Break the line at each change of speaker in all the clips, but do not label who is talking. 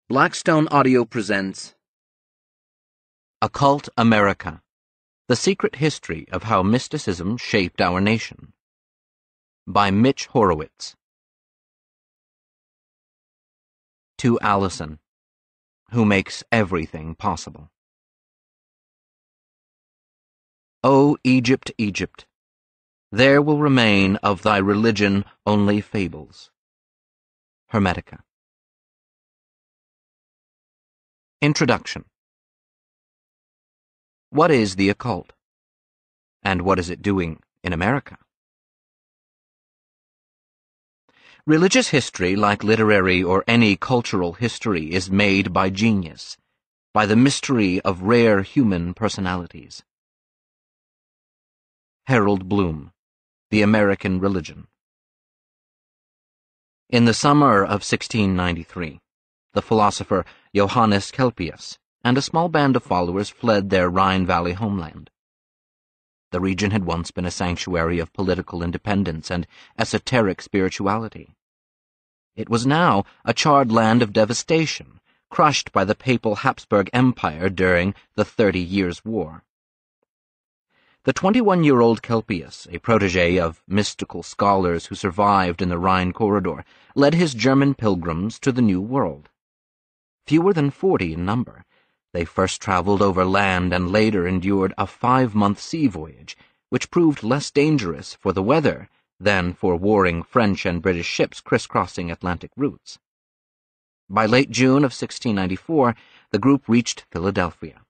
Blackstone Audio presents
Occult America, The Secret History of How Mysticism Shaped Our Nation, by Mitch Horowitz. To Allison, who makes everything possible. O Egypt, Egypt, there will remain of thy religion only fables. Hermetica. Introduction. What is the occult? And what is it doing in America? Religious history, like literary or any cultural history, is made by genius, by the mystery of rare human personalities. Harold Bloom, The American Religion. In the summer of 1693, the philosopher Johannes Kelpius and a small band of followers fled their Rhine Valley homeland. The region had once been a sanctuary of political independence and esoteric spirituality. It was now a charred land of devastation, crushed by the papal Habsburg Empire during the 30 Years' War. The 21-year-old Kelpius, a protege of mystical scholars who survived in the Rhine corridor, led his German pilgrims to the New World. Fewer than 40 in number, they first traveled over land and later endured a 5-month sea voyage, which proved less dangerous for the weather than for warring French and British ships crisscrossing Atlantic routes. By late June of 1694, the group reached Philadelphia,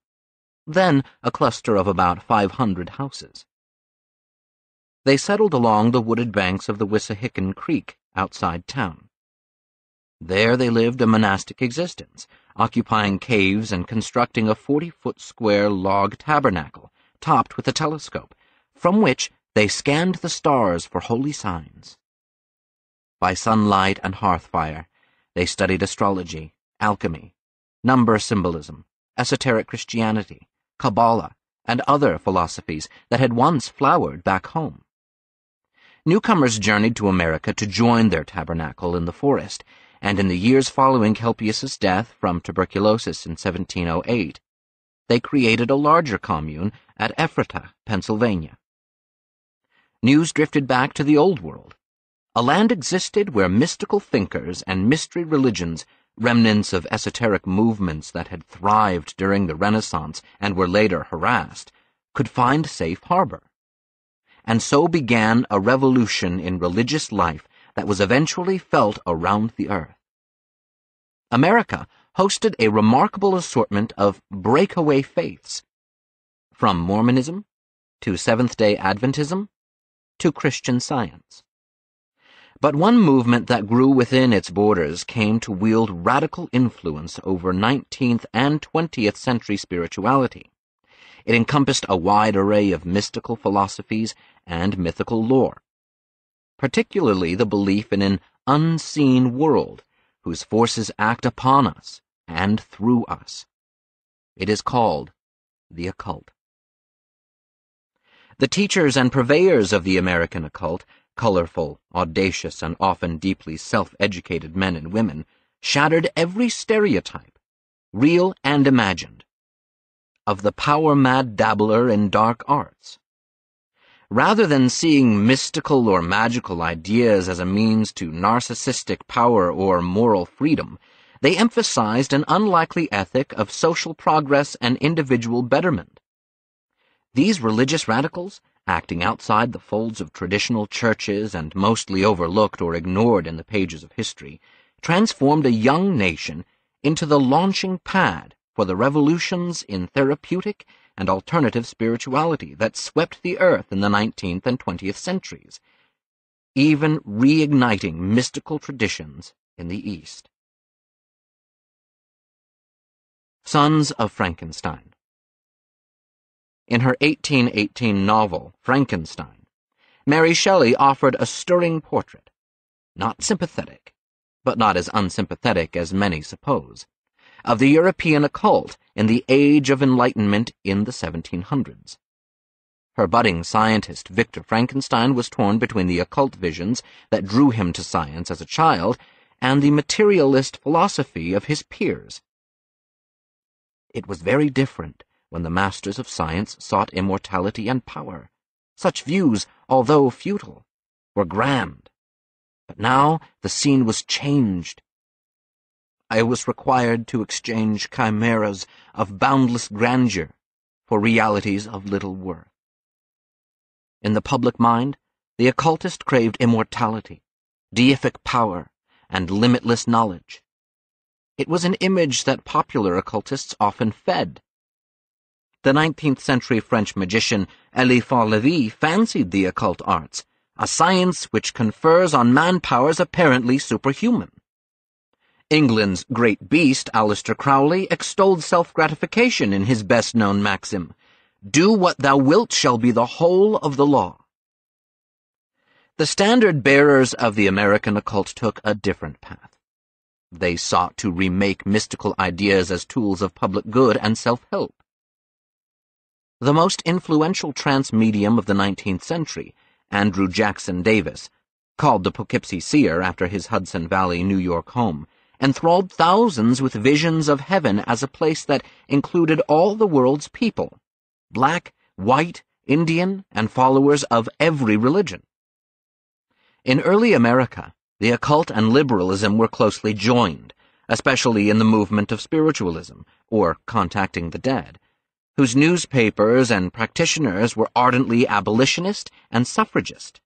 then a cluster of about 500 houses. They settled along the wooded banks of the Wissahickon Creek outside town. There they lived a monastic existence, occupying caves and constructing a 40-foot square log tabernacle topped with a telescope, from which they scanned the stars for holy signs. By sunlight and hearth fire, they studied astrology, alchemy, number symbolism, esoteric Christianity, Kabbalah, and other philosophies that had once flowered back home. Newcomers journeyed to America to join their tabernacle in the forest, and in the years following Kelpius's death from tuberculosis in 1708, they created a larger commune at Ephrata, Pennsylvania. News drifted back to the Old World. A land existed where mystical thinkers and mystery religions, remnants of esoteric movements that had thrived during the Renaissance and were later harassed, could find safe harbor. And so began a revolution in religious life that was eventually felt around the earth. America hosted a remarkable assortment of breakaway faiths, from Mormonism to Seventh-day Adventism to Christian Science. But one movement that grew within its borders came to wield radical influence over 19th and 20th century spirituality. It encompassed a wide array of mystical philosophies and mythical lore, particularly the belief in an unseen world whose forces act upon us and through us. It is called the occult. The teachers and purveyors of the American occult, colorful, audacious, and often deeply self-educated men and women, shattered every stereotype, real and imagined, of the power-mad dabbler in dark arts. Rather than seeing mystical or magical ideas as a means to narcissistic power or moral freedom, they emphasized an unlikely ethic of social progress and individual betterment. These religious radicals, acting outside the folds of traditional churches and mostly overlooked or ignored in the pages of history, transformed a young nation into the launching pad for the revolutions in therapeutic and alternative spirituality that swept the earth in the 19th and 20th centuries, even reigniting mystical traditions in the East. Sons of Frankenstein. In her 1818 novel, Frankenstein, Mary Shelley offered a stirring portrait, not sympathetic, but not as unsympathetic as many suppose, of the European occult in the Age of Enlightenment in the 1700s. Her budding scientist Victor Frankenstein was torn between the occult visions that drew him to science as a child and the materialist philosophy of his peers. It was very different when the masters of science sought immortality and power. Such views, although futile, were grand. But now the scene was changed. I was required to exchange chimeras of boundless grandeur for realities of little worth. In the public mind, the occultist craved immortality, deific power, and limitless knowledge. It was an image that popular occultists often fed. The 19th century French magician Eliphas Lévy fancied the occult arts, a science which confers on man powers apparently superhuman. England's great beast, Aleister Crowley, extolled self-gratification in his best-known maxim, "Do what thou wilt shall be the whole of the law." The standard-bearers of the American occult took a different path. They sought to remake mystical ideas as tools of public good and self-help. The most influential trance medium of the 19th century, Andrew Jackson Davis, called the Poughkeepsie Seer after his Hudson Valley, New York home, enthralled thousands with visions of heaven as a place that included all the world's people, black, white, Indian, and followers of every religion. In early America, the occult and liberalism were closely joined, especially in the movement of spiritualism, or contacting the dead, whose newspapers and practitioners were ardently abolitionist and suffragist.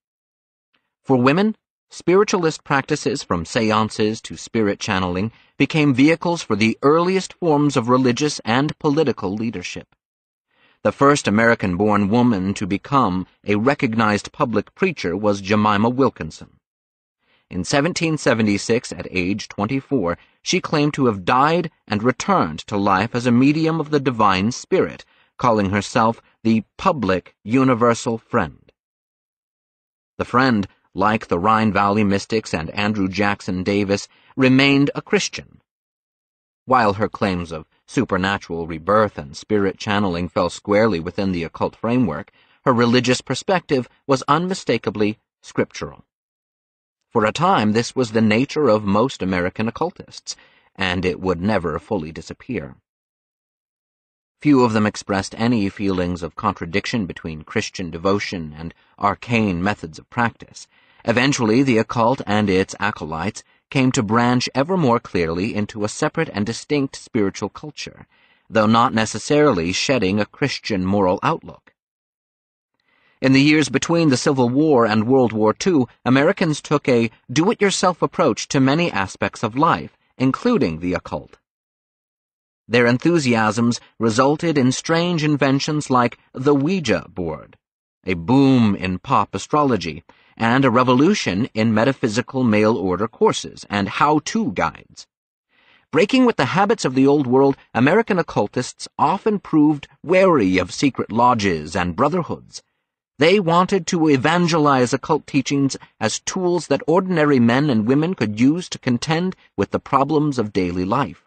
For women, spiritualist practices from seances to spirit channeling became vehicles for the earliest forms of religious and political leadership. The first American-born woman to become a recognized public preacher was Jemima Wilkinson. In 1776, at age 24, she claimed to have died and returned to life as a medium of the divine spirit, calling herself the public universal friend. The friend, like the Rhine Valley mystics and Andrew Jackson Davis, remained a Christian. While her claims of supernatural rebirth and spirit channeling fell squarely within the occult framework, her religious perspective was unmistakably scriptural. For a time, this was the nature of most American occultists, and it would never fully disappear. Few of them expressed any feelings of contradiction between Christian devotion and arcane methods of practice. Eventually, the occult and its acolytes came to branch ever more clearly into a separate and distinct spiritual culture, though not necessarily shedding a Christian moral outlook. In the years between the Civil War and World War II, Americans took a do-it-yourself approach to many aspects of life, including the occult. Their enthusiasms resulted in strange inventions like the Ouija board, a boom in pop astrology, and a revolution in metaphysical mail-order courses and how-to guides. Breaking with the habits of the old world, American occultists often proved wary of secret lodges and brotherhoods. They wanted to evangelize occult teachings as tools that ordinary men and women could use to contend with the problems of daily life.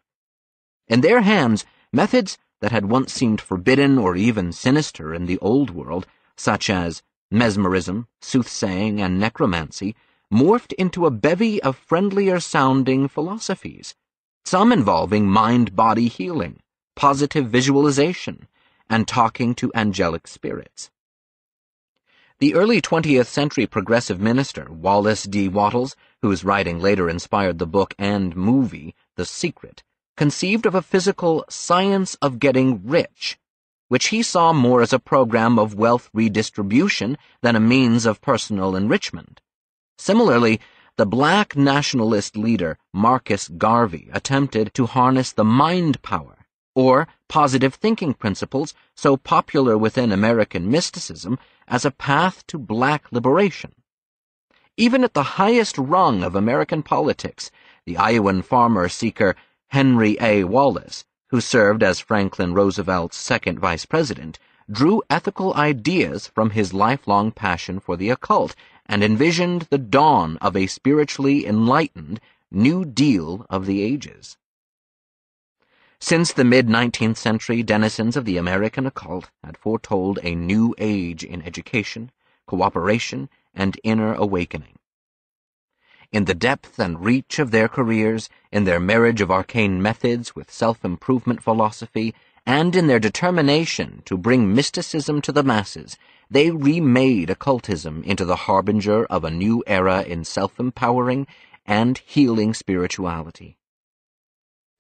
In their hands, methods that had once seemed forbidden or even sinister in the old world, such as mesmerism, soothsaying, and necromancy, morphed into a bevy of friendlier-sounding philosophies, some involving mind-body healing, positive visualization, and talking to angelic spirits. The early 20th century progressive minister, Wallace D. Wattles, whose writing later inspired the book and movie The Secret, conceived of a physical science of getting rich, which he saw more as a program of wealth redistribution than a means of personal enrichment. Similarly, the black nationalist leader Marcus Garvey attempted to harness the mind power, or positive thinking principles so popular within American mysticism, as a path to black liberation. Even at the highest rung of American politics, the Iowan farmer-seeker Henry A. Wallace, who served as Franklin Roosevelt's second vice president, drew ethical ideas from his lifelong passion for the occult and envisioned the dawn of a spiritually enlightened New Deal of the ages. Since the mid-19th century, denizens of the American occult had foretold a new age in education, cooperation, and inner awakening. in the depth and reach of their careers, in their marriage of arcane methods with self-improvement philosophy, and in their determination to bring mysticism to the masses, they remade occultism into the harbinger of a new era in self-empowering and healing spirituality.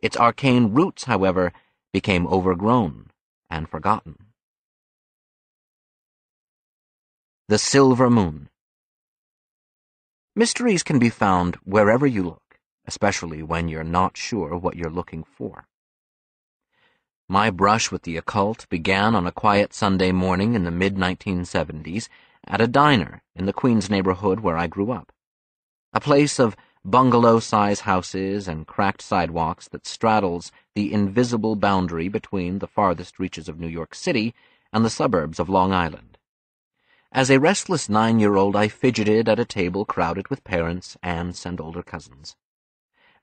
Its arcane roots, however, became overgrown and forgotten. The Silver Moon. Mysteries can be found wherever you look, especially when you're not sure what you're looking for. My brush with the occult began on a quiet Sunday morning in the mid-1970s at a diner in the Queens neighborhood where I grew up, a place of bungalow-size houses and cracked sidewalks that straddles the invisible boundary between the farthest reaches of New York City and the suburbs of Long Island. As a restless 9-year-old, I fidgeted at a table crowded with parents, aunts, and older cousins.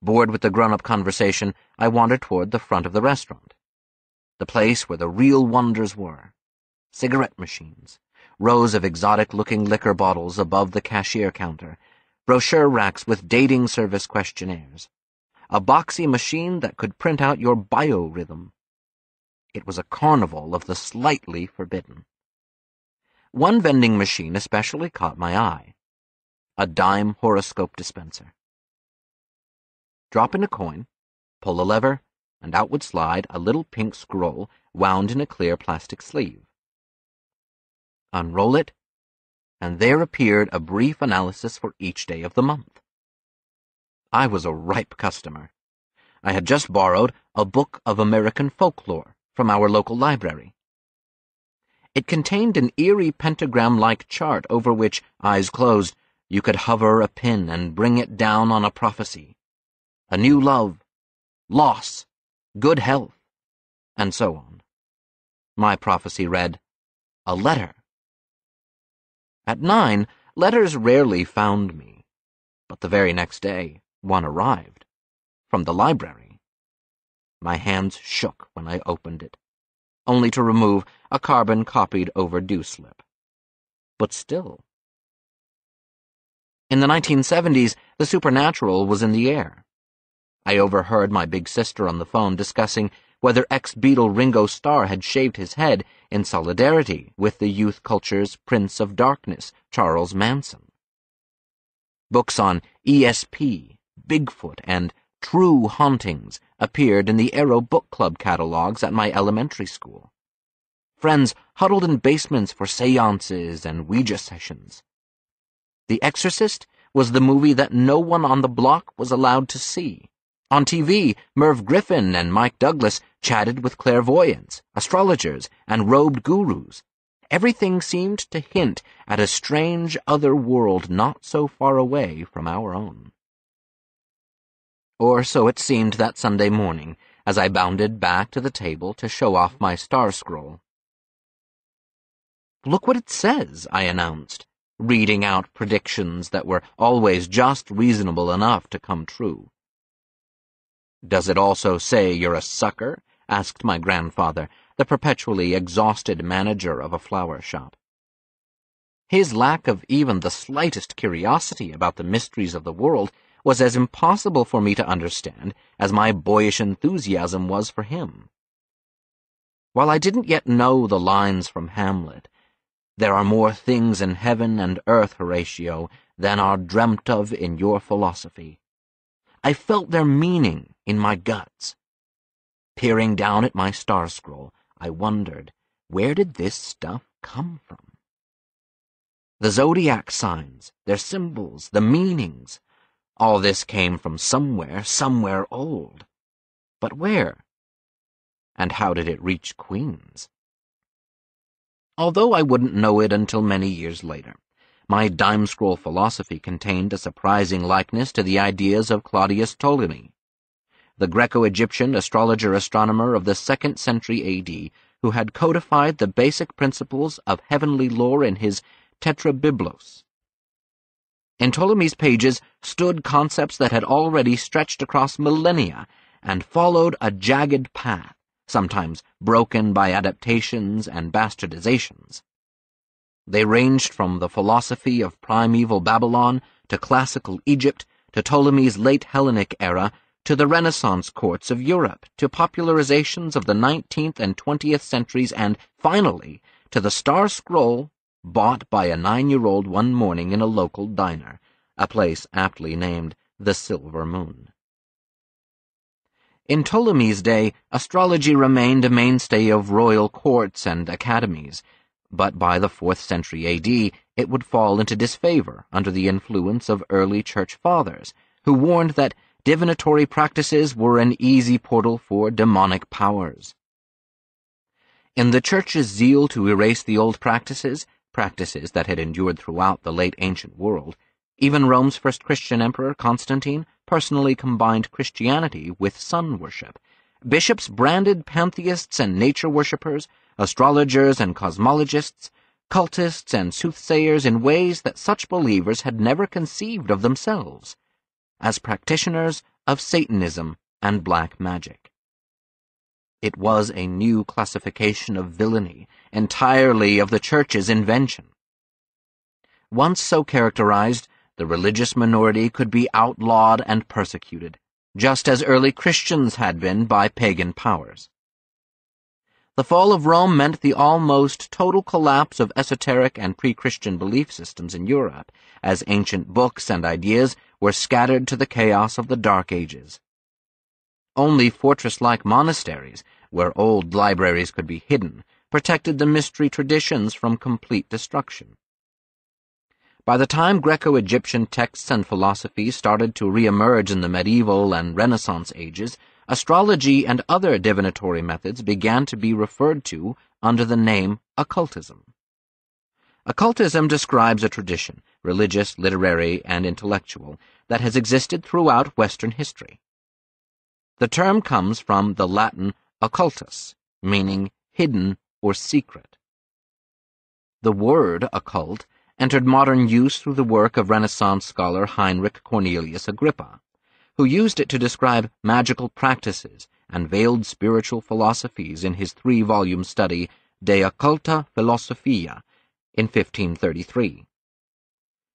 Bored with the grown-up conversation, I wandered toward the front of the restaurant, the place where the real wonders were: cigarette machines, rows of exotic-looking liquor bottles above the cashier counter, brochure racks with dating service questionnaires, a boxy machine that could print out your biorhythm. It was a carnival of the slightly forbidden. One vending machine especially caught my eye: a dime horoscope dispenser. Drop in a coin, pull a lever, and out would slide a little pink scroll wound in a clear plastic sleeve. Unroll it, and there appeared a brief analysis for each day of the month. I was a ripe customer. I had just borrowed a book of American folklore from our local library. It contained an eerie pentagram-like chart over which, eyes closed, you could hover a pin and bring it down on a prophecy: a new love, loss, good health, and so on. My prophecy read, a letter. At 9, letters rarely found me, but the very next day, one arrived, from the library. My hands shook when I opened it, only to remove a carbon-copied overdue slip. But still. In the 1970s, the supernatural was in the air. I overheard my big sister on the phone discussing whether ex-Beatle Ringo Starr had shaved his head in solidarity with the youth culture's Prince of Darkness, Charles Manson. Books on ESP, Bigfoot, and True Hauntings appeared in the Arrow Book Club catalogs at my elementary school. Friends huddled in basements for seances and Ouija sessions. The Exorcist was the movie that no one on the block was allowed to see. On TV, Merv Griffin and Mike Douglas chatted with clairvoyants, astrologers, and robed gurus. Everything seemed to hint at a strange other world not so far away from our own. Or so it seemed that Sunday morning, as I bounded back to the table to show off my star scroll. "Look what it says," I announced, reading out predictions that were always just reasonable enough to come true. "Does it also say you're a sucker?" asked my grandfather, the perpetually exhausted manager of a flower shop. His lack of even the slightest curiosity about the mysteries of the world was as impossible for me to understand as my boyish enthusiasm was for him. While I didn't yet know the lines from Hamlet, "There are more things in heaven and earth, Horatio, than are dreamt of in your philosophy," I felt their meaning in my guts. Peering down at my star scroll, I wondered, where did this stuff come from? The zodiac signs, their symbols, the meanings, all this came from somewhere old. But where? And how did it reach Queens? Although I wouldn't know it until many years later, my dime scroll philosophy contained a surprising likeness to the ideas of Claudius Ptolemy, the Greco-Egyptian astrologer-astronomer of the 2nd century A.D., who had codified the basic principles of heavenly lore in his Tetrabiblos. In Ptolemy's pages stood concepts that had already stretched across millennia and followed a jagged path, sometimes broken by adaptations and bastardizations. They ranged from the philosophy of primeval Babylon to classical Egypt to Ptolemy's late Hellenic era, to the Renaissance courts of Europe, to popularizations of the 19th and 20th centuries, and, finally, to the Star Scroll bought by a 9-year-old one morning in a local diner, a place aptly named the Silver Moon. In Ptolemy's day, astrology remained a mainstay of royal courts and academies, but by the 4th century A.D. it would fall into disfavor under the influence of early church fathers, who warned that divinatory practices were an easy portal for demonic powers. In the Church's zeal to erase the old practices that had endured throughout the late ancient world, even Rome's first Christian emperor, Constantine, personally combined Christianity with sun worship. Bishops branded pantheists and nature worshippers, astrologers and cosmologists, cultists and soothsayers in ways that such believers had never conceived of themselves, as practitioners of Satanism and black magic. It was a new classification of villainy, entirely of the Church's invention. Once so characterized, the religious minority could be outlawed and persecuted, just as early Christians had been by pagan powers. The fall of Rome meant the almost total collapse of esoteric and pre-Christian belief systems in Europe, as ancient books and ideas were scattered to the chaos of the Dark Ages. Only fortress-like monasteries, where old libraries could be hidden, protected the mystery traditions from complete destruction. By the time Greco-Egyptian texts and philosophy started to re-emerge in the medieval and Renaissance ages, astrology and other divinatory methods began to be referred to under the name occultism. Occultism describes a tradition, religious, literary, and intellectual, that has existed throughout Western history. The term comes from the Latin occultus, meaning hidden or secret. The word occult entered modern use through the work of Renaissance scholar Heinrich Cornelius Agrippa, who used it to describe magical practices and veiled spiritual philosophies in his 3-volume study De Occulta Philosophia in 1533.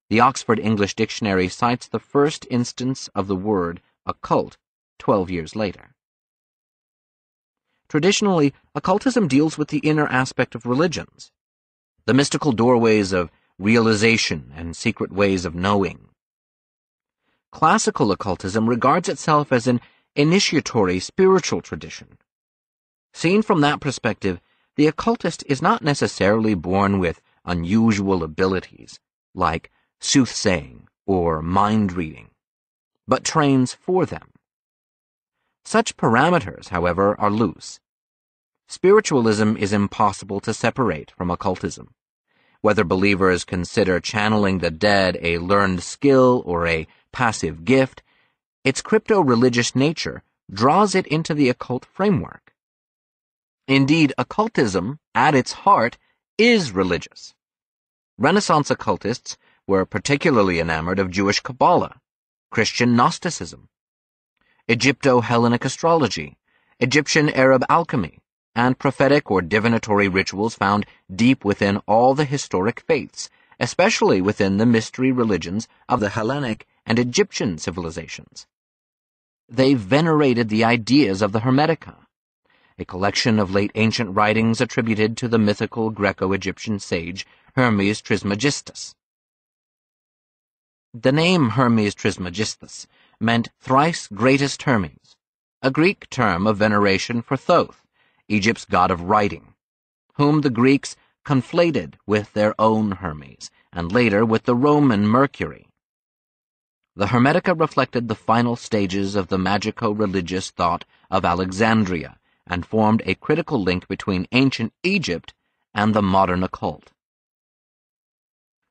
The Oxford English Dictionary cites the first instance of the word occult 12 years later. Traditionally, occultism deals with the inner aspect of religions, the mystical doorways of realization and secret ways of knowing. Classical occultism regards itself as an initiatory spiritual tradition. Seen from that perspective, the occultist is not necessarily born with unusual abilities, like soothsaying or mind-reading, but trains for them. Such parameters, however, are loose. Spiritualism is impossible to separate from occultism. Whether believers consider channeling the dead a learned skill or a passive gift, its crypto-religious nature draws it into the occult framework. Indeed, occultism, at its heart, is religious. Renaissance occultists were particularly enamored of Jewish Kabbalah, Christian Gnosticism, Egypto-Hellenic astrology, Egyptian-Arab alchemy, and prophetic or divinatory rituals found deep within all the historic faiths, especially within the mystery religions of the Hellenic and Egyptian civilizations. They venerated the ideas of the Hermetica, a collection of late ancient writings attributed to the mythical Greco-Egyptian sage Hermes Trismegistus. The name Hermes Trismegistus meant thrice greatest Hermes, a Greek term of veneration for Thoth, Egypt's god of writing, whom the Greeks conflated with their own Hermes, and later with the Roman Mercury. The Hermetica reflected the final stages of the magico-religious thought of Alexandria, and formed a critical link between ancient Egypt and the modern occult.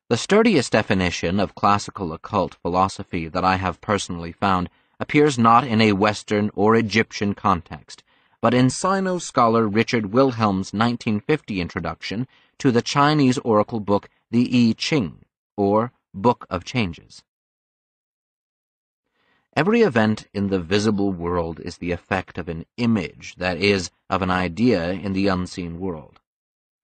The sturdiest definition of classical occult philosophy that I have personally found appears not in a Western or Egyptian context, but in Sino-scholar Richard Wilhelm's 1950 introduction to the Chinese oracle book The I Ching, or Book of Changes. Every event in the visible world is the effect of an image, that is, of an idea in the unseen world.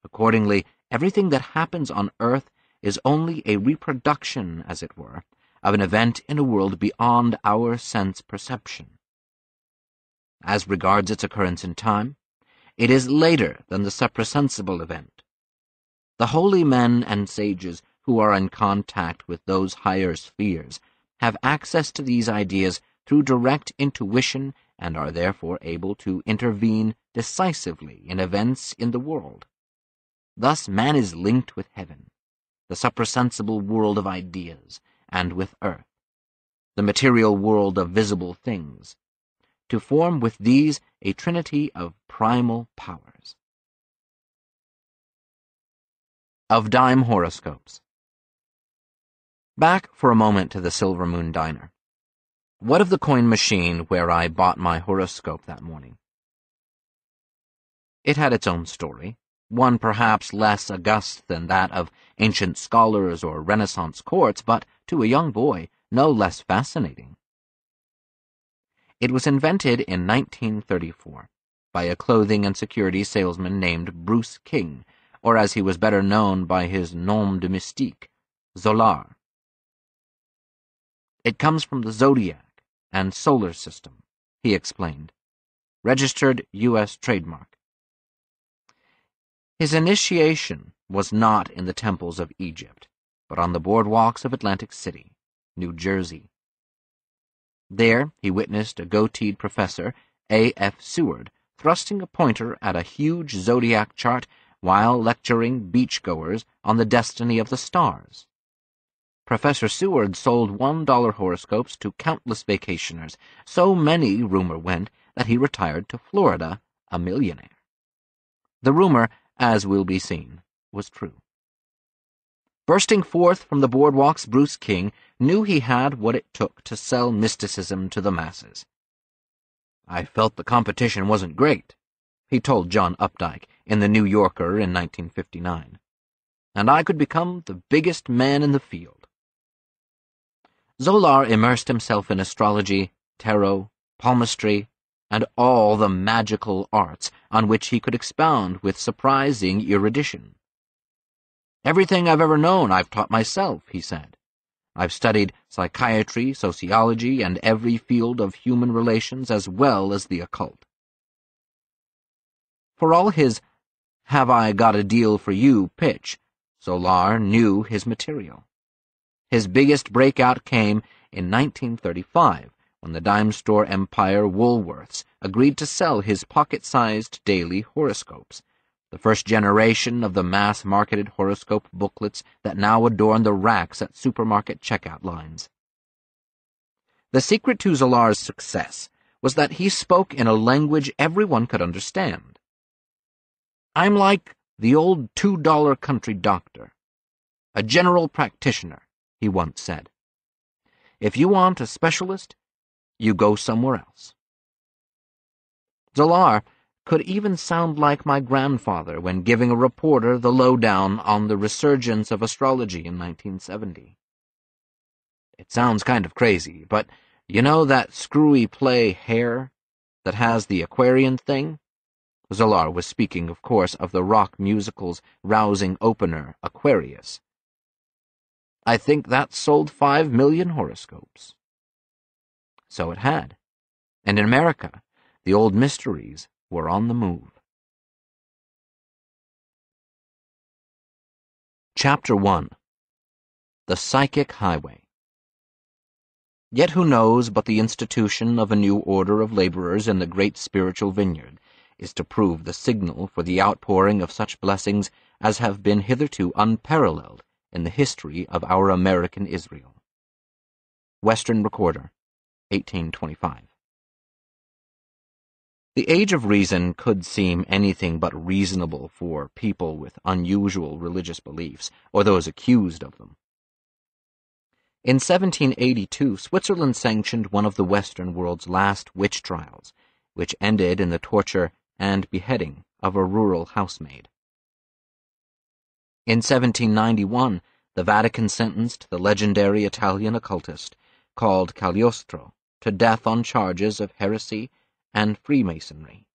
Accordingly, everything that happens on earth is only a reproduction, as it were, of an event in a world beyond our sense perception. As regards its occurrence in time, it is later than the suprasensible event. The holy men and sages who are in contact with those higher spheres have access to these ideas through direct intuition and are therefore able to intervene decisively in events in the world. Thus man is linked with heaven, the suprasensible world of ideas, and with earth, the material world of visible things, to form with these a trinity of primal powers. Of dime horoscopes. Back for a moment to the Silver Moon Diner. What of the coin machine where I bought my horoscope that morning? It had its own story, one perhaps less august than that of ancient scholars or Renaissance courts, but, to a young boy, no less fascinating. It was invented in 1934 by a clothing and security salesman named Bruce King, or as he was better known by his nom de mystique, Zolar. It comes from the zodiac and solar system, he explained. Registered U.S. trademark. His initiation was not in the temples of Egypt, but on the boardwalks of Atlantic City, New Jersey. There he witnessed a goateed professor, A.F. Seward, thrusting a pointer at a huge zodiac chart while lecturing beachgoers on the destiny of the stars. Professor Seward sold $1 horoscopes to countless vacationers, so many, rumor went, that he retired to Florida a millionaire. The rumor, as will be seen, was true. Bursting forth from the boardwalks, Bruce King knew he had what it took to sell mysticism to the masses. I felt the competition wasn't great, he told John Updike in the New Yorker in 1959, and I could become the biggest man in the field. Zolar immersed himself in astrology, tarot, palmistry, and all the magical arts on which he could expound with surprising erudition. Everything I've ever known I've taught myself, he said. I've studied psychiatry, sociology, and every field of human relations as well as the occult. For all his "have I got a deal for you" pitch, Zolar knew his material. His biggest breakout came in 1935, when the dime store empire Woolworths agreed to sell his pocket-sized daily horoscopes, the first generation of the mass-marketed horoscope booklets that now adorn the racks at supermarket checkout lines. The secret to Zolar's success was that he spoke in a language everyone could understand. I'm like the old $2 country doctor, a general practitioner, he once said. If you want a specialist, you go somewhere else. Zolar could even sound like my grandfather when giving a reporter the lowdown on the resurgence of astrology in 1970. It sounds kind of crazy, but you know that screwy play Hair that has the Aquarian thing? Zolar was speaking, of course, of the rock musical's rousing opener, Aquarius. I think that sold 5 million horoscopes. So it had, and in America, the old mysteries were on the move. Chapter 1. The Psychic Highway. Yet who knows but the institution of a new order of laborers in the great spiritual vineyard is to prove the signal for the outpouring of such blessings as have been hitherto unparalleled in the history of our American Israel. Western Recorder, 1825. The Age of Reason could seem anything but reasonable for people with unusual religious beliefs, or those accused of them. In 1782, Switzerland sanctioned one of the Western world's last witch trials, which ended in the torture and beheading of a rural housemaid. In 1791, the Vatican sentenced the legendary Italian occultist, called Cagliostro, to death on charges of heresy and Freemasonry.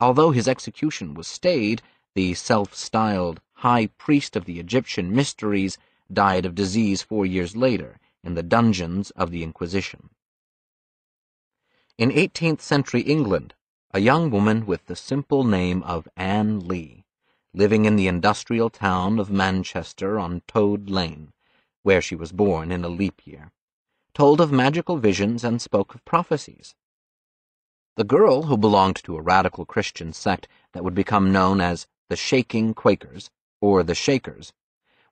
Although his execution was stayed, the self-styled high priest of the Egyptian mysteries died of disease 4 years later, in the dungeons of the Inquisition. In 18th century England, a young woman with the simple name of Anne Lee, living in the industrial town of Manchester on Toad Lane, where she was born in a leap year, told of magical visions and spoke of prophecies. The girl, who belonged to a radical Christian sect that would become known as the Shaking Quakers, or the Shakers,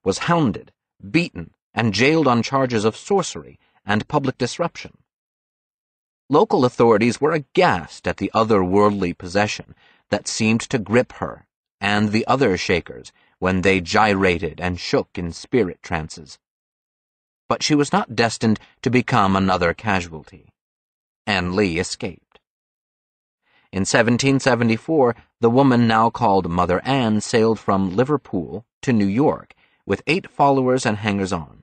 was hounded, beaten, and jailed on charges of sorcery and public disruption. Local authorities were aghast at the otherworldly possession that seemed to grip her and the other Shakers when they gyrated and shook in spirit trances. But she was not destined to become another casualty. Anne Lee escaped. In 1774, the woman now called Mother Ann sailed from Liverpool to New York with 8 followers and hangers-on.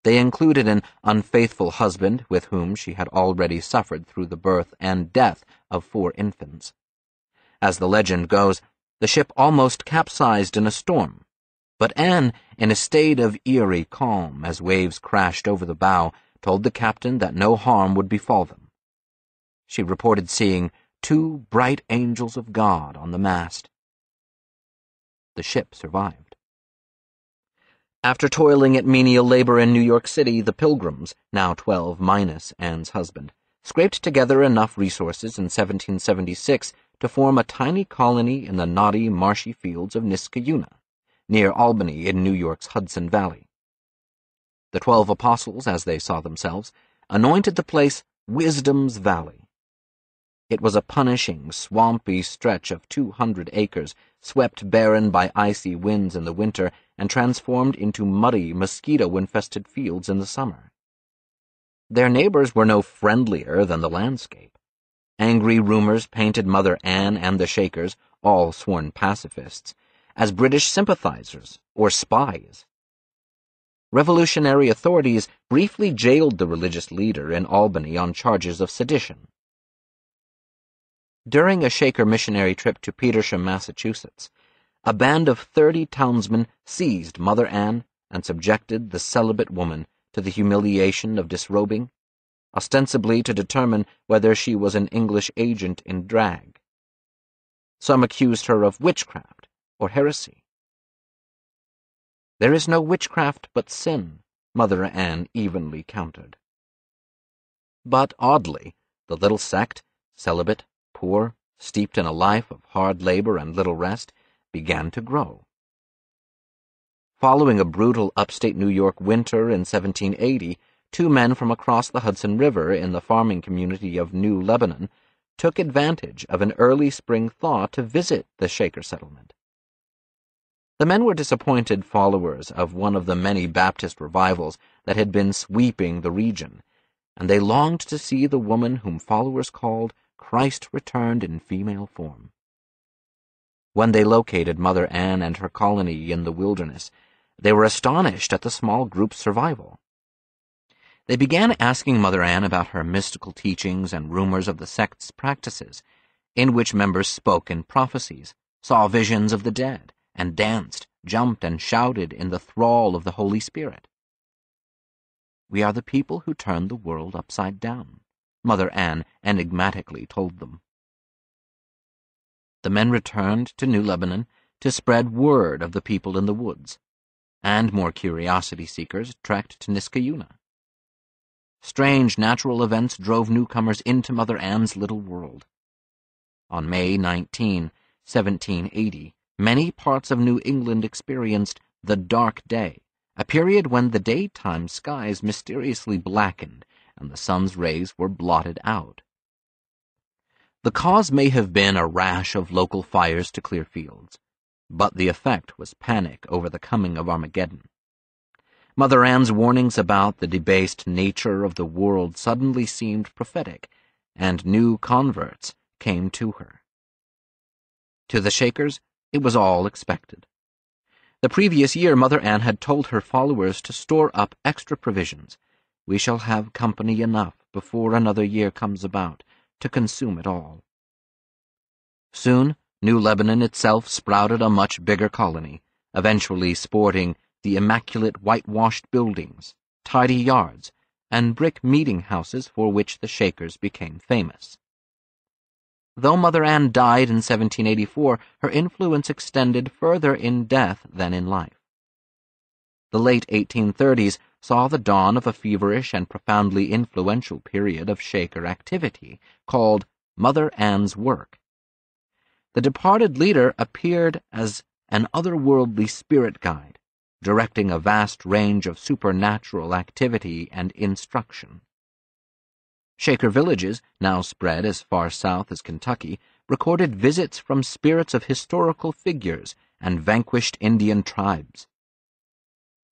They included an unfaithful husband with whom she had already suffered through the birth and death of 4 infants. As the legend goes, the ship almost capsized in a storm, but Anne, in a state of eerie calm as waves crashed over the bow, told the captain that no harm would befall them. She reported seeing 2 bright angels of God on the mast. The ship survived. After toiling at menial labor in New York City, the Pilgrims, now 12 minus Anne's husband, scraped together enough resources in 1776 to form a tiny colony in the knotty, marshy fields of Niskayuna, near Albany in New York's Hudson Valley. The 12 apostles, as they saw themselves, anointed the place Wisdom's Valley. It was a punishing, swampy stretch of 200 acres, swept barren by icy winds in the winter and transformed into muddy, mosquito-infested fields in the summer. Their neighbors were no friendlier than the landscape. Angry rumors painted Mother Ann and the Shakers, all sworn pacifists, as British sympathizers or spies. Revolutionary authorities briefly jailed the religious leader in Albany on charges of sedition. During a Shaker missionary trip to Petersham, Massachusetts, a band of 30 townsmen seized Mother Ann and subjected the celibate woman to the humiliation of disrobing, ostensibly to determine whether she was an English agent in drag. Some accused her of witchcraft or heresy. "There is no witchcraft but sin," Mother Ann evenly countered. But oddly, the little sect, celibate, poor, steeped in a life of hard labor and little rest, began to grow. Following a brutal upstate New York winter in 1780, 2 men from across the Hudson River in the farming community of New Lebanon took advantage of an early spring thaw to visit the Shaker settlement. The men were disappointed followers of one of the many Baptist revivals that had been sweeping the region, and they longed to see the woman whom followers called Christ returned in female form. When they located Mother Ann and her colony in the wilderness, they were astonished at the small group's survival. They began asking Mother Ann about her mystical teachings and rumors of the sect's practices, in which members spoke in prophecies, saw visions of the dead, and danced, jumped, and shouted in the thrall of the Holy Spirit. "We are the people who turned the world upside down," Mother Ann enigmatically told them. The men returned to New Lebanon to spread word of the people in the woods, and more curiosity-seekers trekked to Niskayuna. Strange natural events drove newcomers into Mother Ann's little world. On May 19, 1780, many parts of New England experienced the Dark Day, a period when the daytime skies mysteriously blackened and the sun's rays were blotted out. The cause may have been a rash of local fires to clear fields, but the effect was panic over the coming of Armageddon. Mother Ann's warnings about the debased nature of the world suddenly seemed prophetic, and new converts came to her. To the Shakers, it was all expected. The previous year, Mother Ann had told her followers to store up extra provisions. "We shall have company enough before another year comes about to consume it all." Soon, New Lebanon itself sprouted a much bigger colony, eventually sporting the immaculate whitewashed buildings, tidy yards, and brick meeting houses for which the Shakers became famous. Though Mother Ann died in 1784, her influence extended further in death than in life. The late 1830s saw the dawn of a feverish and profoundly influential period of Shaker activity, called Mother Ann's Work. The departed leader appeared as an otherworldly spirit guide, directing a vast range of supernatural activity and instruction. Shaker villages, now spread as far south as Kentucky, recorded visits from spirits of historical figures and vanquished Indian tribes.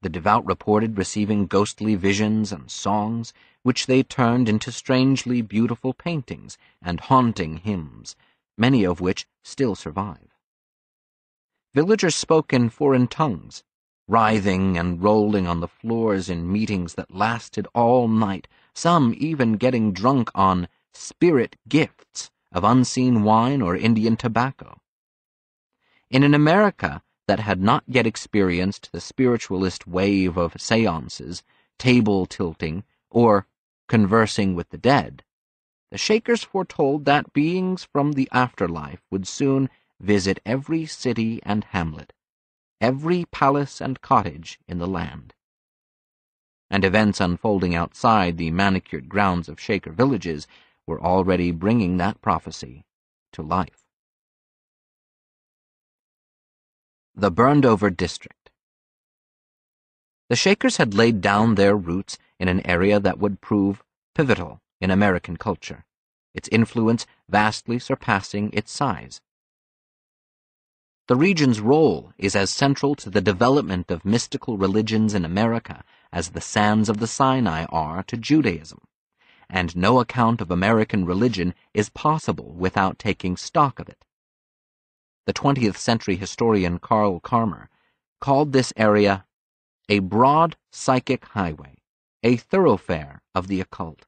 The devout reported receiving ghostly visions and songs, which they turned into strangely beautiful paintings and haunting hymns, many of which still survive. Villagers spoke in foreign tongues, writhing and rolling on the floors in meetings that lasted all night, some even getting drunk on spirit gifts of unseen wine or Indian tobacco. In an America that had not yet experienced the spiritualist wave of seances, table tilting, or conversing with the dead, the Shakers foretold that beings from the afterlife would soon visit every city and hamlet, every palace and cottage in the land. And events unfolding outside the manicured grounds of Shaker villages were already bringing that prophecy to life. The Burned-Over District. The Shakers had laid down their roots in an area that would prove pivotal in American culture, its influence vastly surpassing its size. The region's role is as central to the development of mystical religions in America as the sands of the Sinai are to Judaism, and no account of American religion is possible without taking stock of it. The 20th century historian Carl Carmer called this area a broad psychic highway, a thoroughfare of the occult.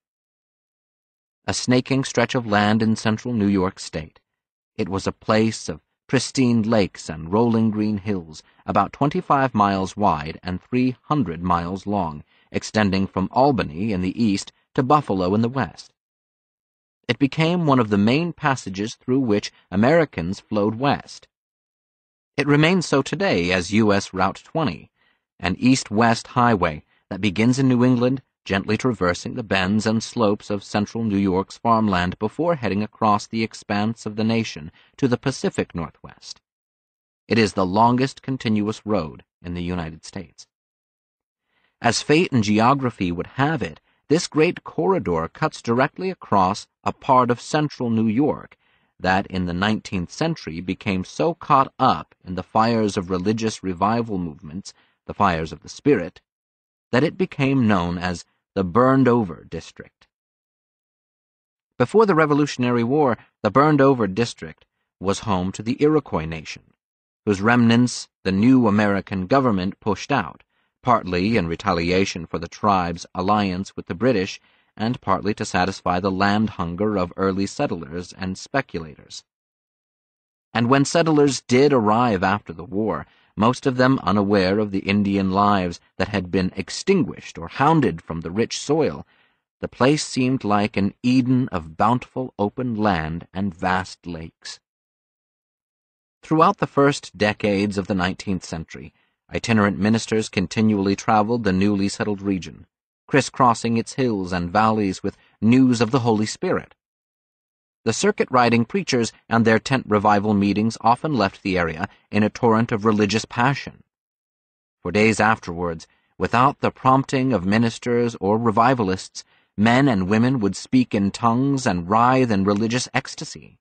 A snaking stretch of land in central New York State, it was a place of pristine lakes and rolling green hills, about 25 miles wide and 300 miles long, extending from Albany in the east to Buffalo in the west. It became one of the main passages through which Americans flowed west. It remains so today as U.S. Route 20, an east-west highway that begins in New England, gently traversing the bends and slopes of central New York's farmland before heading across the expanse of the nation to the Pacific Northwest. It is the longest continuous road in the United States. As fate and geography would have it, this great corridor cuts directly across a part of central New York that in the 19th century became so caught up in the fires of religious revival movements, the fires of the spirit, that it became known as the Burned-Over District. Before the Revolutionary War, the Burned-Over District was home to the Iroquois nation, whose remnants the new American government pushed out, partly in retaliation for the tribe's alliance with the British, and partly to satisfy the land hunger of early settlers and speculators. And when settlers did arrive after the war, most of them unaware of the Indian lives that had been extinguished or hounded from the rich soil, the place seemed like an Eden of bountiful open land and vast lakes. Throughout the first decades of the 19th century, itinerant ministers continually traveled the newly settled region, crisscrossing its hills and valleys with news of the Holy Spirit. The circuit-riding preachers and their tent revival meetings often left the area in a torrent of religious passion. For days afterwards, without the prompting of ministers or revivalists, men and women would speak in tongues and writhe in religious ecstasy.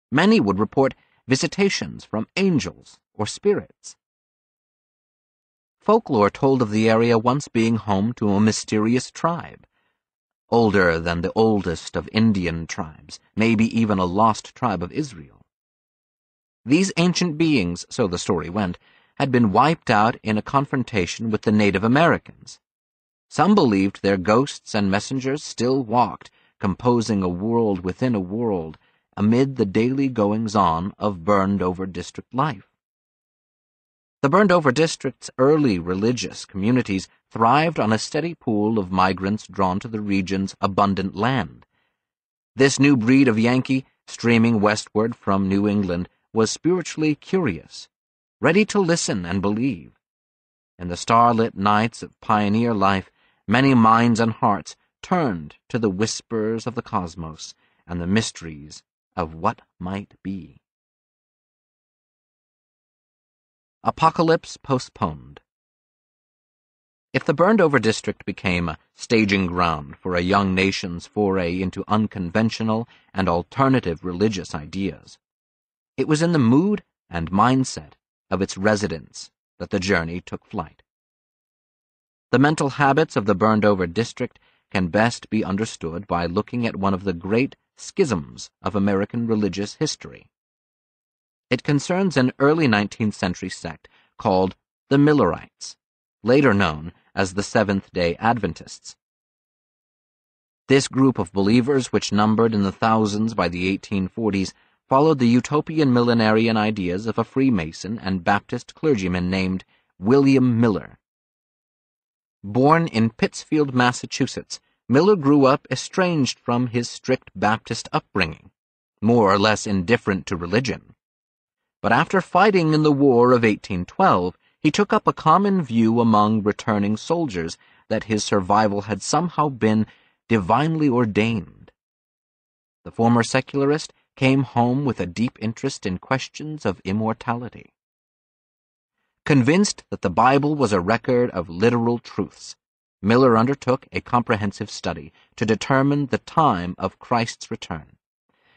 Many would report visitations from angels or spirits. Folklore told of the area once being home to a mysterious tribe, older than the oldest of Indian tribes, maybe even a lost tribe of Israel. These ancient beings, so the story went, had been wiped out in a confrontation with the Native Americans. Some believed their ghosts and messengers still walked, composing a world within a world, amid the daily goings-on of burned-over district life. The burned-over district's early religious communities thrived on a steady pool of migrants drawn to the region's abundant land. This new breed of Yankee, streaming westward from New England, was spiritually curious, ready to listen and believe. In the starlit nights of pioneer life, many minds and hearts turned to the whispers of the cosmos and the mysteries of what might be. Apocalypse postponed. If the burned-over district became a staging ground for a young nation's foray into unconventional and alternative religious ideas, it was in the mood and mindset of its residents that the journey took flight. The mental habits of the burned-over district can best be understood by looking at one of the great schisms of American religious history. It concerns an early 19th century sect called the Millerites, later known as the Seventh-day Adventists. This group of believers, which numbered in the thousands by the 1840s, followed the utopian millenarian ideas of a Freemason and Baptist clergyman named William Miller. Born in Pittsfield, Massachusetts, Miller grew up estranged from his strict Baptist upbringing, more or less indifferent to religion. But after fighting in the War of 1812, he took up a common view among returning soldiers that his survival had somehow been divinely ordained. The former secularist came home with a deep interest in questions of immortality. Convinced that the Bible was a record of literal truths, Miller undertook a comprehensive study to determine the time of Christ's return,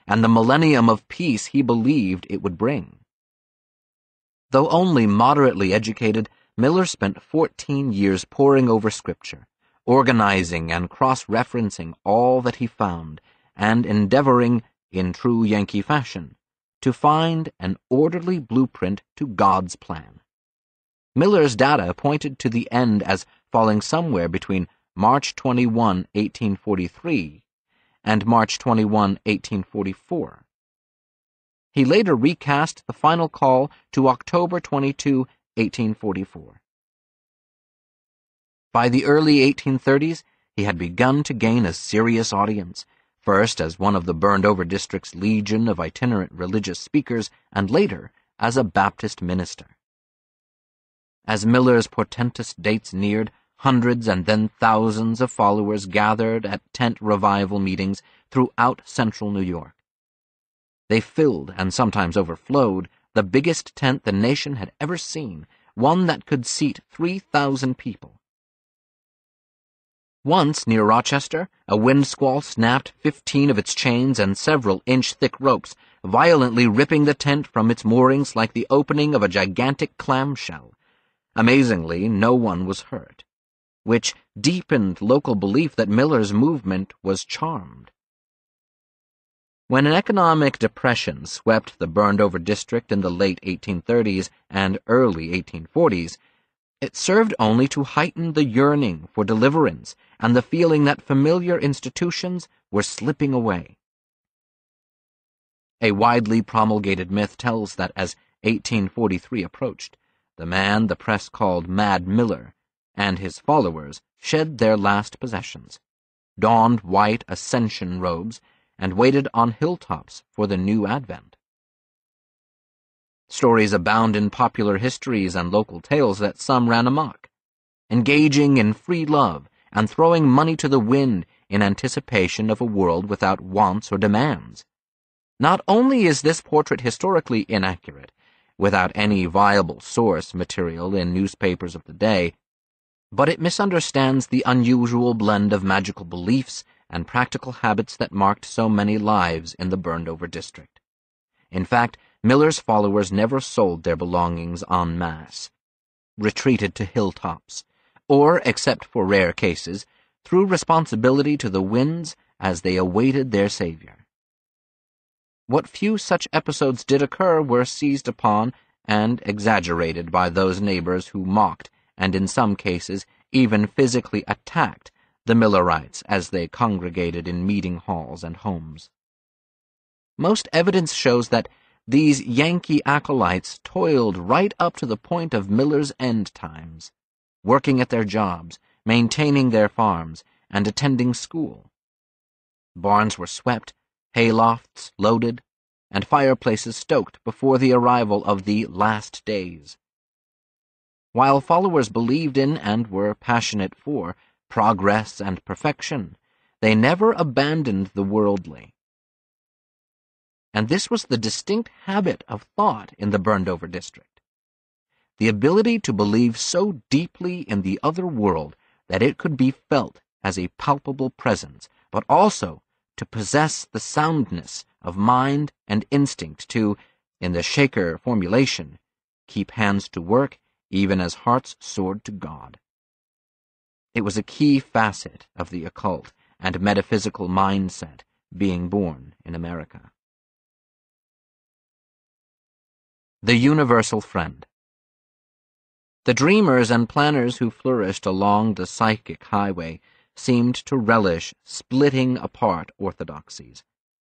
and the millennium of peace he believed it would bring. Though only moderately educated, Miller spent 14 years poring over Scripture, organizing and cross-referencing all that he found, and endeavoring, in true Yankee fashion, to find an orderly blueprint to God's plan. Miller's data pointed to the end as falling somewhere between March 21, 1843, and March 21, 1844. He later recast the final call to October 22, 1844. By the early 1830s, he had begun to gain a serious audience, first as one of the burned-over district's legion of itinerant religious speakers, and later as a Baptist minister. As Miller's portentous dates neared, hundreds and then thousands of followers gathered at tent revival meetings throughout central New York. They filled, and sometimes overflowed, the biggest tent the nation had ever seen, one that could seat 3,000 people. Once, near Rochester, a wind squall snapped 15 of its chains and several inch-thick ropes, violently ripping the tent from its moorings like the opening of a gigantic clamshell. Amazingly, no one was hurt, which deepened local belief that Miller's movement was charmed. When an economic depression swept the burned-over district in the late 1830s and early 1840s, it served only to heighten the yearning for deliverance and the feeling that familiar institutions were slipping away. A widely promulgated myth tells that as 1843 approached, the man the press called Mad Miller and his followers shed their last possessions, donned white ascension robes, and waited on hilltops for the new advent. Stories abound in popular histories and local tales that some ran amok, engaging in free love and throwing money to the wind in anticipation of a world without wants or demands. Not only is this portrait historically inaccurate, without any viable source material in newspapers of the day, but it misunderstands the unusual blend of magical beliefs and practical habits that marked so many lives in the burned-over district. In fact, Miller's followers never sold their belongings en masse, retreated to hilltops, or, except for rare cases, threw responsibility to the winds as they awaited their savior. What few such episodes did occur were seized upon and exaggerated by those neighbors who mocked and, in some cases, even physically attacked the Millerites as they congregated in meeting halls and homes. Most evidence shows that these Yankee acolytes toiled right up to the point of Miller's end times, working at their jobs, maintaining their farms, and attending school. Barns were swept, haylofts loaded, and fireplaces stoked before the arrival of the last days. While followers believed in and were passionate for progress and perfection, they never abandoned the worldly. And this was the distinct habit of thought in the burned-over district. The ability to believe so deeply in the other world that it could be felt as a palpable presence, but also to possess the soundness of mind and instinct to, in the Shaker formulation, keep hands to work even as hearts soared to God. It was a key facet of the occult and metaphysical mindset being born in America. The Universal Friend. The dreamers and planners who flourished along the psychic highway seemed to relish splitting apart orthodoxies,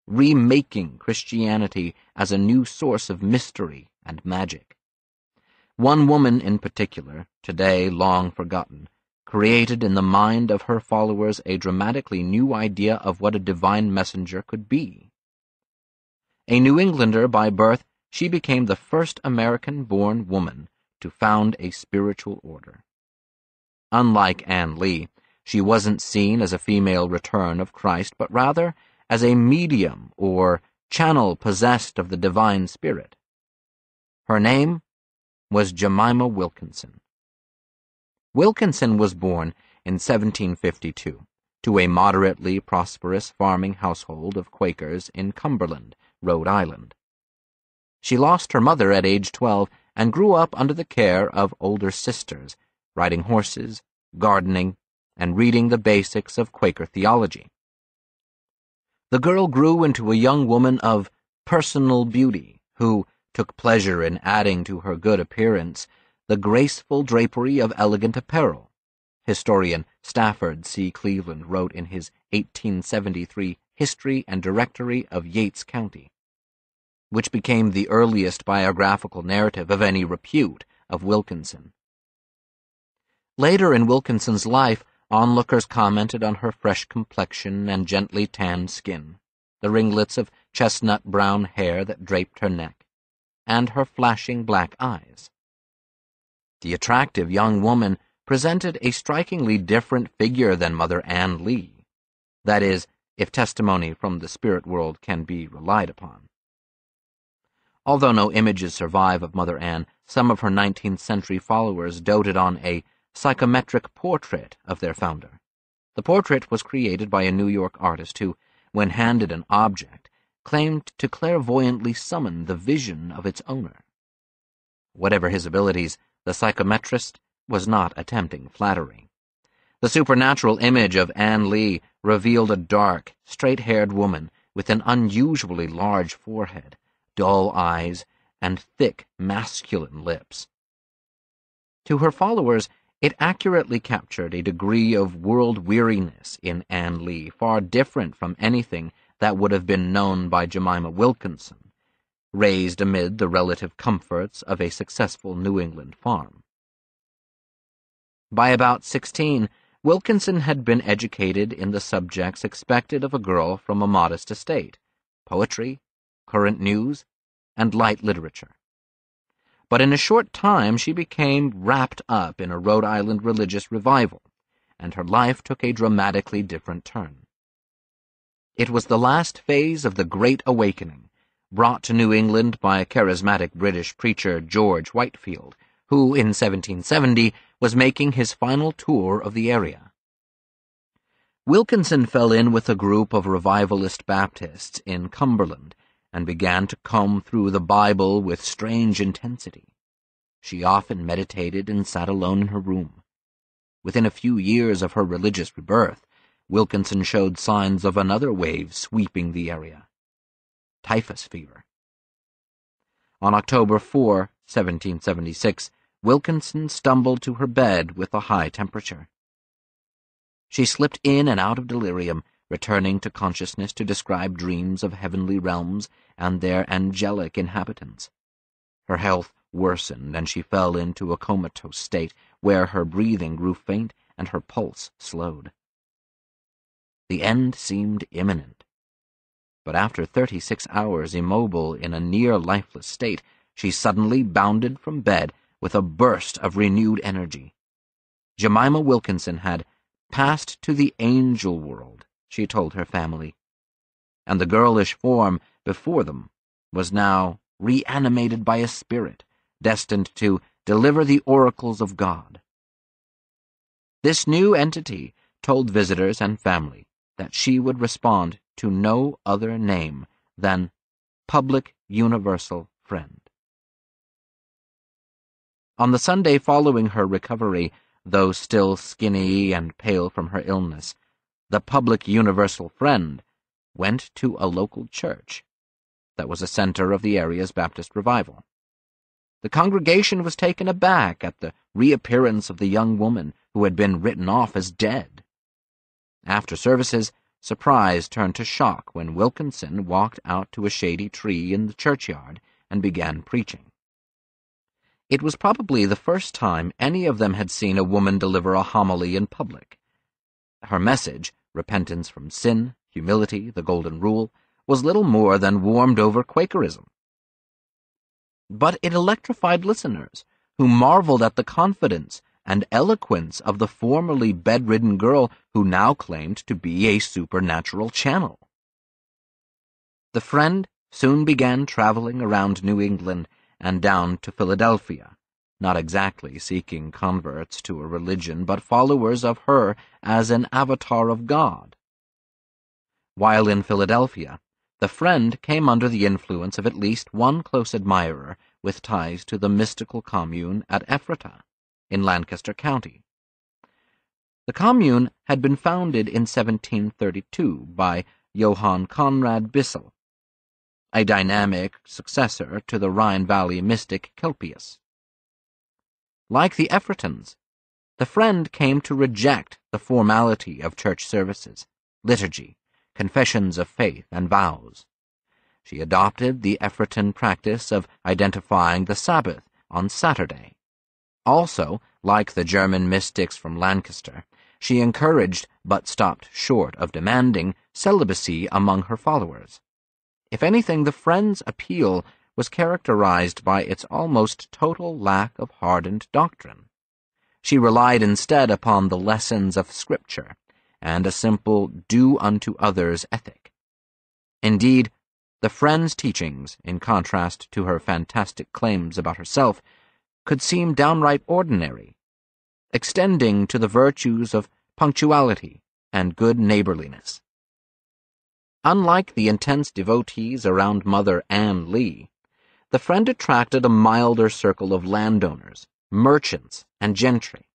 remaking Christianity as a new source of mystery and magic. One woman in particular, today long forgotten, created in the mind of her followers a dramatically new idea of what a divine messenger could be. A New Englander by birth, she became the first American-born woman to found a spiritual order. Unlike Anne Lee, she wasn't seen as a female return of Christ, but rather as a medium or channel possessed of the divine spirit. Her name was Jemima Wilkinson. Wilkinson was born in 1752 to a moderately prosperous farming household of Quakers in Cumberland, Rhode Island. She lost her mother at age 12 and grew up under the care of older sisters, riding horses, gardening, and reading the basics of Quaker theology. The girl grew into a young woman of personal beauty who took pleasure in adding to her good appearance the graceful drapery of elegant apparel. Historian Stafford C. Cleveland wrote in his 1873 History and Directory of Yates County, which became the earliest biographical narrative of any repute of Wilkinson. Later in Wilkinson's life, onlookers commented on her fresh complexion and gently tanned skin, the ringlets of chestnut-brown hair that draped her neck, and her flashing black eyes. The attractive young woman presented a strikingly different figure than Mother Anne Lee, that is, if testimony from the spirit world can be relied upon. Although no images survive of Mother Anne, some of her 19th-century followers doted on a psychometric portrait of their founder. The portrait was created by a New York artist who, when handed an object, claimed to clairvoyantly summon the vision of its owner. Whatever his abilities, the psychometrist was not attempting flattery. The supernatural image of Anne Lee revealed a dark, straight-haired woman with an unusually large forehead, dull eyes, and thick, masculine lips. To her followers, it accurately captured a degree of world-weariness in Anne Lee far different from anything that would have been known by Jemima Wilkinson, raised amid the relative comforts of a successful New England farm. By about 16, Wilkinson had been educated in the subjects expected of a girl from a modest estate: poetry, current news, and light literature. But in a short time she became wrapped up in a Rhode Island religious revival, and her life took a dramatically different turn. It was the last phase of the Great Awakening, brought to New England by charismatic British preacher George Whitefield, who in 1770 was making his final tour of the area. Wilkinson fell in with a group of revivalist Baptists in Cumberland and began to comb through the Bible with strange intensity. She often meditated and sat alone in her room. Within a few years of her religious rebirth, Wilkinson showed signs of another wave sweeping the area: typhus fever. On October 4, 1776, Wilkinson stumbled to her bed with a high temperature. She slipped in and out of delirium, returning to consciousness to describe dreams of heavenly realms and their angelic inhabitants. Her health worsened, and she fell into a comatose state where her breathing grew faint and her pulse slowed. The end seemed imminent. But after 36 hours immobile in a near-lifeless state, she suddenly bounded from bed with a burst of renewed energy. Jemima Wilkinson had passed to the angel world, she told her family, and the girlish form before them was now reanimated by a spirit destined to deliver the oracles of God. This new entity told visitors and family that she would respond to no other name than Public Universal Friend. On the Sunday following her recovery, though still skinny and pale from her illness, the Public Universal Friend went to a local church that was a center of the area's Baptist revival. The congregation was taken aback at the reappearance of the young woman who had been written off as dead. After services, surprise turned to shock when Wilkinson walked out to a shady tree in the churchyard and began preaching. It was probably the first time any of them had seen a woman deliver a homily in public. Her message, repentance from sin, humility, the golden rule, was little more than warmed-over Quakerism. But it electrified listeners, who marveled at the confidence and eloquence of the formerly bedridden girl who now claimed to be a supernatural channel. The Friend soon began traveling around New England and down to Philadelphia, not exactly seeking converts to a religion, but followers of her as an avatar of God. While in Philadelphia, the Friend came under the influence of at least one close admirer with ties to the mystical commune at Ephrata, in Lancaster County. The commune had been founded in 1732 by Johann Conrad Bissell, a dynamic successor to the Rhine Valley mystic Kelpius. Like the Ephratans, the Friend came to reject the formality of church services, liturgy, confessions of faith, and vows. She adopted the Ephratan practice of identifying the Sabbath on Saturday. Also, like the German mystics from Lancaster, she encouraged, but stopped short of demanding, celibacy among her followers. If anything, the Friend's appeal was characterized by its almost total lack of hardened doctrine. She relied instead upon the lessons of Scripture and a simple do unto others ethic. Indeed, the Friend's teachings, in contrast to her fantastic claims about herself, could seem downright ordinary, extending to the virtues of punctuality and good neighborliness. Unlike the intense devotees around Mother Ann Lee, the Friend attracted a milder circle of landowners, merchants, and gentry.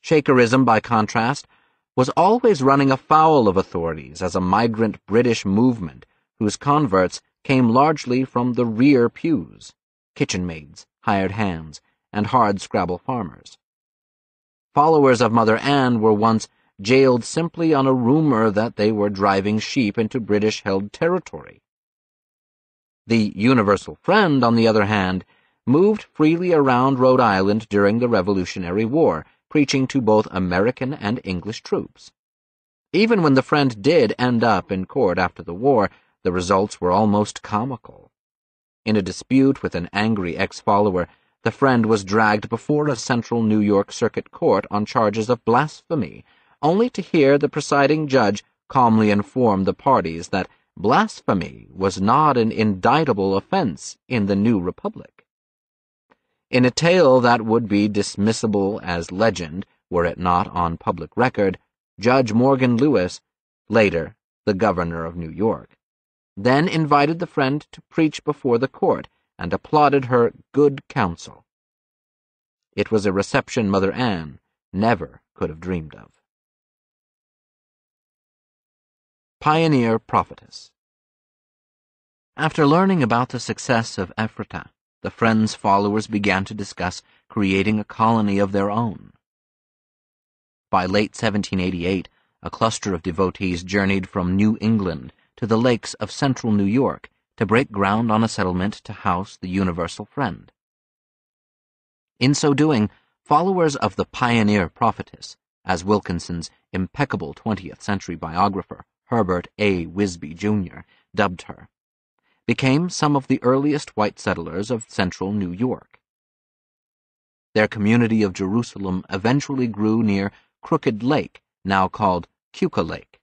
Shakerism, by contrast, was always running afoul of authorities as a migrant British movement whose converts came largely from the rear pews, kitchen maids, hired hands, and hard-scrabble farmers. Followers of Mother Ann were once jailed simply on a rumor that they were driving sheep into British-held territory. The Universal Friend, on the other hand, moved freely around Rhode Island during the Revolutionary War, preaching to both American and English troops. Even when the Friend did end up in court after the war, the results were almost comical. In a dispute with an angry ex-follower, the Friend was dragged before a central New York circuit court on charges of blasphemy, only to hear the presiding judge calmly inform the parties that blasphemy was not an indictable offense in the new republic. In a tale that would be dismissible as legend were it not on public record, Judge Morgan Lewis, later the governor of New York, then invited the Friend to preach before the court and applauded her good counsel. It was a reception Mother Ann never could have dreamed of. Pioneer Prophetess. After learning about the success of Ephrata, the Friend's followers began to discuss creating a colony of their own. By late 1788, a cluster of devotees journeyed from New England to the lakes of central New York to break ground on a settlement to house the Universal Friend. In so doing, followers of the pioneer prophetess, as Wilkinson's impeccable 20th century biographer, Herbert A. Wisby, Jr., dubbed her, became some of the earliest white settlers of central New York. Their community of Jerusalem eventually grew near Crooked Lake, now called Keuka Lake.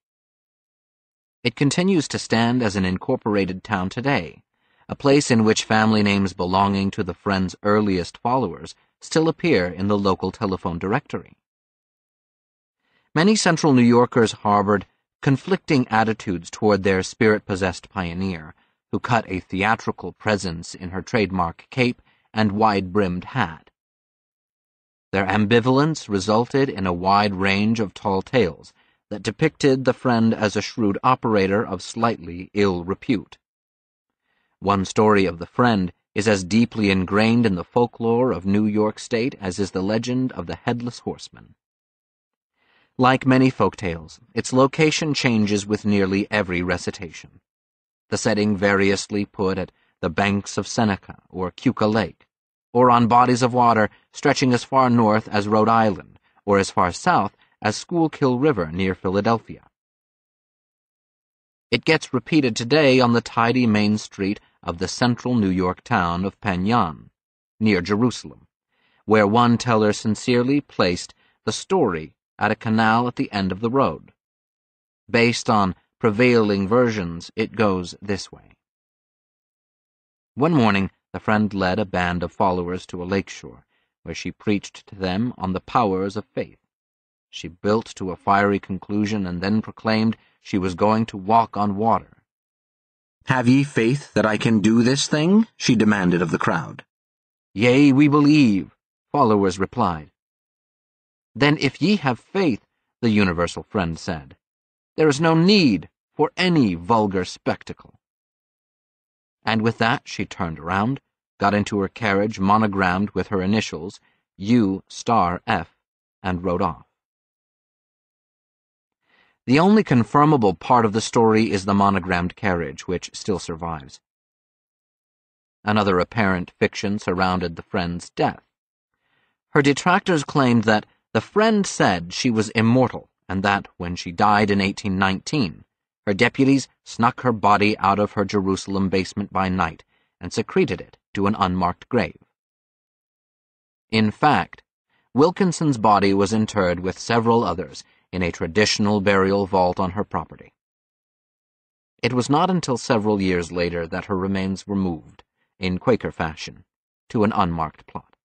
It continues to stand as an incorporated town today, a place in which family names belonging to the Friend's earliest followers still appear in the local telephone directory. Many central New Yorkers harbored conflicting attitudes toward their spirit-possessed pioneer, who cut a theatrical presence in her trademark cape and wide-brimmed hat. Their ambivalence resulted in a wide range of tall tales that depicted the Friend as a shrewd operator of slightly ill repute. One story of the Friend is as deeply ingrained in the folklore of New York State as is the legend of the Headless Horseman. Like many folk tales, its location changes with nearly every recitation. The setting variously put at the banks of Seneca or Keuka Lake, or on bodies of water stretching as far north as Rhode Island, or as far south as Schuylkill River near Philadelphia. It gets repeated today on the tidy main street of the central New York town of Penn Yan, near Jerusalem, where one teller sincerely placed the story at a canal at the end of the road. Based on prevailing versions, it goes this way. One morning, the Friend led a band of followers to a lakeshore, where she preached to them on the powers of faith. She built to a fiery conclusion and then proclaimed she was going to walk on water.
"Have ye faith that I can do this thing?" she demanded of the crowd.
"Yea, we believe," followers replied. "Then if ye have faith," the Universal Friend said, "there is no need for any vulgar spectacle." And with that she turned around, got into her carriage monogrammed with her initials, U*F, and rode off. The only confirmable part of the story is the monogrammed carriage, which still survives. Another apparent fiction surrounded the Friend's death. Her detractors claimed that the Friend said she was immortal, and that, when she died in 1819, her deputies snuck her body out of her Jerusalem basement by night and secreted it to an unmarked grave. In fact, Wilkinson's body was interred with several others in a traditional burial vault on her property. It was not until several years later that her remains were moved, in Quaker fashion, to an unmarked plot.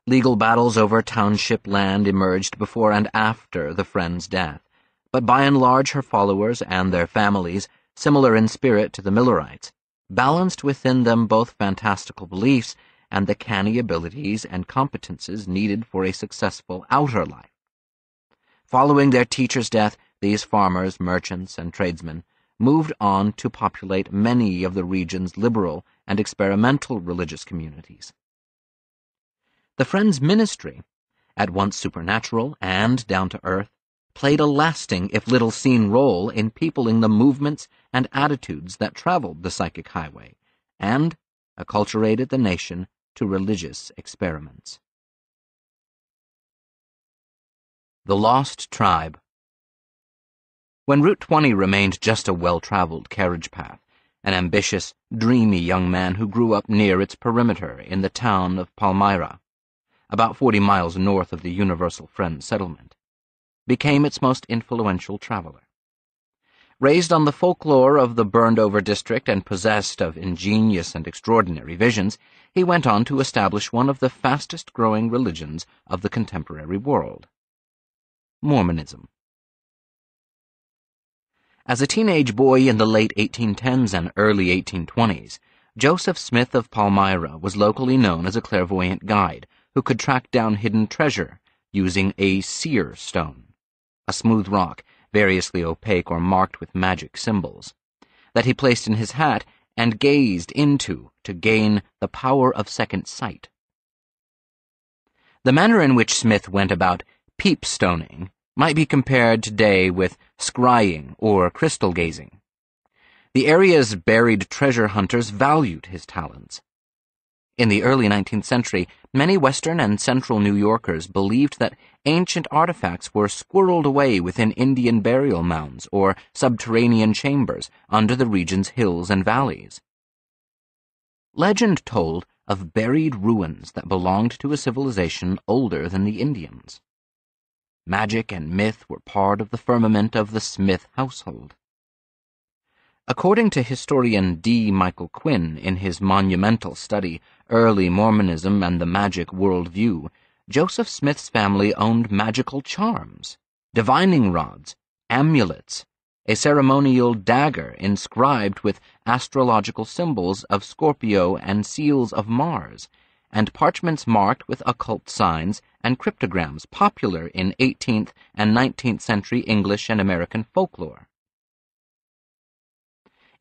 Legal battles over township land emerged before and after the Friend's death, but by and large her followers and their families, similar in spirit to the Millerites, balanced within them both fantastical beliefs and the canny abilities and competences needed for a successful outer life. Following their teacher's death, these farmers, merchants, and tradesmen moved on to populate many of the region's liberal and experimental religious communities. The Friend's ministry, at once supernatural and down-to-earth, played a lasting, if little-seen role in peopling the movements and attitudes that traveled the psychic highway, and acculturated the nation to religious experiments. The Lost Tribe. When Route 20 remained just a well-traveled carriage path, an ambitious, dreamy young man who grew up near its perimeter in the town of Palmyra, about 40 miles north of the Universal Friend settlement, became its most influential traveler. Raised on the folklore of the burned-over district and possessed of ingenious and extraordinary visions, he went on to establish one of the fastest-growing religions of the contemporary world: Mormonism. As a teenage boy in the late 1810s and early 1820s, Joseph Smith of Palmyra was locally known as a clairvoyant guide who could track down hidden treasure using a seer stone, a smooth rock, variously opaque or marked with magic symbols, that he placed in his hat and gazed into to gain the power of second sight. The manner in which Smith went about peep-stoning might be compared today with scrying or crystal gazing. The area's buried treasure hunters valued his talents. In the early 19th century, many Western and Central New Yorkers believed that ancient artifacts were squirreled away within Indian burial mounds or subterranean chambers under the region's hills and valleys. Legend told of buried ruins that belonged to a civilization older than the Indians. Magic and myth were part of the firmament of the Smith household. According to historian D. Michael Quinn in his monumental study, Early Mormonism and the Magic Worldview, Joseph Smith's family owned magical charms, divining rods, amulets, a ceremonial dagger inscribed with astrological symbols of Scorpio and seals of Mars, and parchments marked with occult signs and cryptograms popular in 18th and 19th century English and American folklore.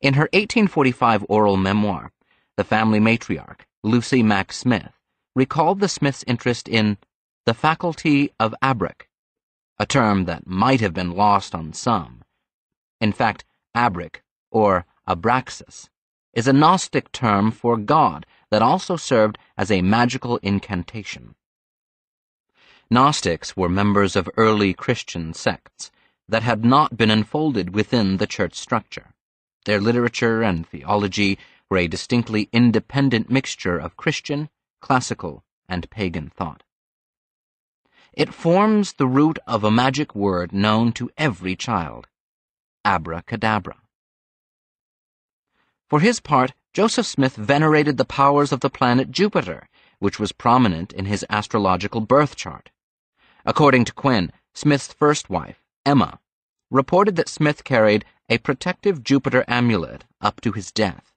In her 1845 oral memoir, the family matriarch, Lucy Mack Smith, recalled the Smiths' interest in the faculty of abric, a term that might have been lost on some. In fact, abric, or abraxas, is a Gnostic term for God that also served as a magical incantation. Gnostics were members of early Christian sects that had not been enfolded within the church structure. Their literature and theology were a distinctly independent mixture of Christian, classical, and pagan thought. It forms the root of a magic word known to every child, abracadabra. For his part, Joseph Smith venerated the powers of the planet Jupiter, which was prominent in his astrological birth chart. According to Quinn, Smith's first wife, Emma, reported that Smith carried a protective Jupiter amulet up to his death.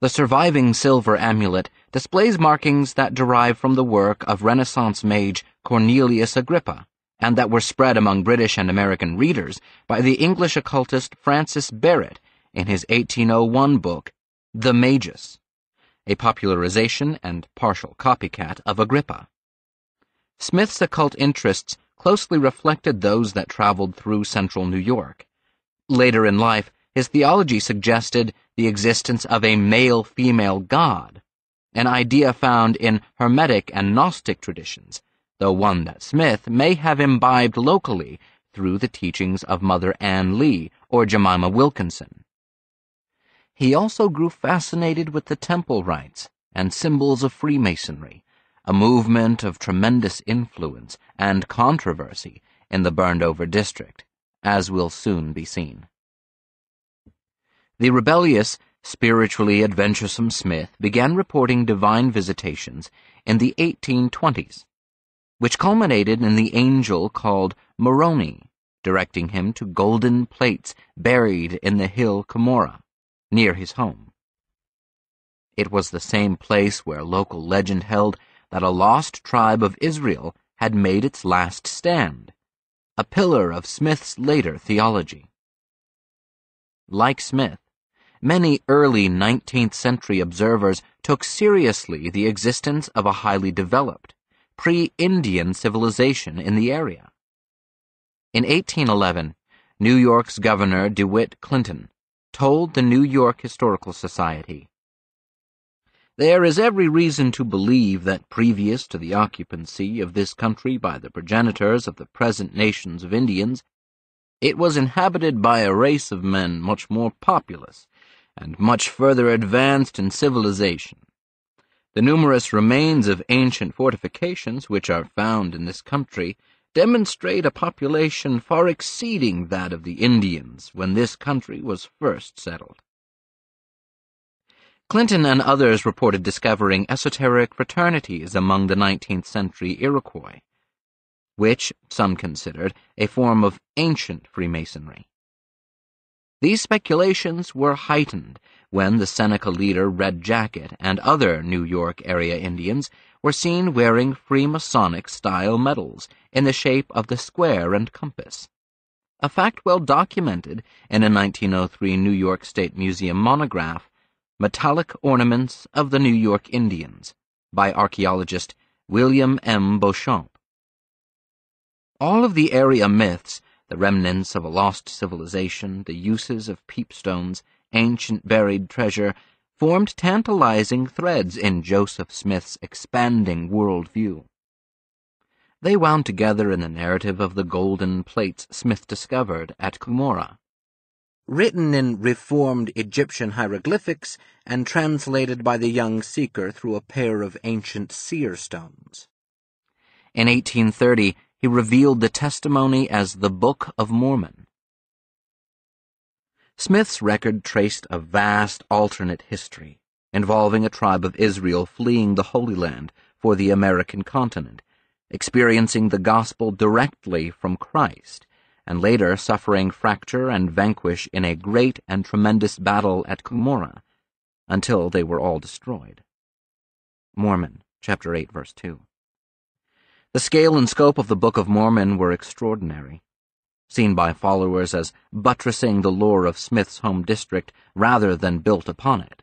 The surviving silver amulet displays markings that derive from the work of Renaissance mage Cornelius Agrippa, and that were spread among British and American readers by the English occultist Francis Barrett in his 1801 book, The Magus, a popularization and partial copycat of Agrippa. Smith's occult interests closely reflected those that traveled through central New York. Later in life, his theology suggested the existence of a male-female god, an idea found in Hermetic and Gnostic traditions, though one that Smith may have imbibed locally through the teachings of Mother Ann Lee or Jemima Wilkinson. He also grew fascinated with the temple rites and symbols of Freemasonry, a movement of tremendous influence and controversy in the burned-over district, as will soon be seen. The rebellious, spiritually adventuresome Smith began reporting divine visitations in the 1820s, which culminated in the angel called Moroni, directing him to golden plates buried in the hill Cumorah, near his home. It was the same place where local legend held that a lost tribe of Israel had made its last stand, a pillar of Smith's later theology. Like Smith, many early 19th century observers took seriously the existence of a highly developed, pre-Indian civilization in the area. In 1811, New York's Governor DeWitt Clinton told the New York Historical Society, "There is every reason to believe that previous to the occupancy of this country by the progenitors of the present nations of Indians, it was inhabited by a race of men much more populous and much further advanced in civilization. The numerous remains of ancient fortifications which are found in this country demonstrate a population far exceeding that of the Indians when this country was first settled." Clinton and others reported discovering esoteric fraternities among the 19th century Iroquois, which some considered a form of ancient Freemasonry. These speculations were heightened when the Seneca leader Red Jacket and other New York area Indians were seen wearing Freemasonic-style medals in the shape of the square and compass, a fact well documented in a 1903 New York State Museum monograph, Metallic Ornaments of the New York Indians, by archaeologist William M. Beauchamp. All of the area myths, the remnants of a lost civilization, the uses of peepstones, ancient buried treasure, formed tantalizing threads in Joseph Smith's expanding worldview. They wound together in the narrative of the golden plates Smith discovered at Cumorah,
written in reformed Egyptian hieroglyphics and translated by the young seeker through a pair of ancient seer stones.
In 1830, he revealed the testimony as the Book of Mormon. Smith's record traced a vast alternate history, involving a tribe of Israel fleeing the Holy Land for the American continent, experiencing the gospel directly from Christ, and later suffering fracture and vanquish in a great and tremendous battle at Cumorah, until they were all destroyed. Mormon, chapter 8, verse 2. The scale and scope of the Book of Mormon were extraordinary, seen by followers as buttressing the lore of Smith's home district rather than built upon it.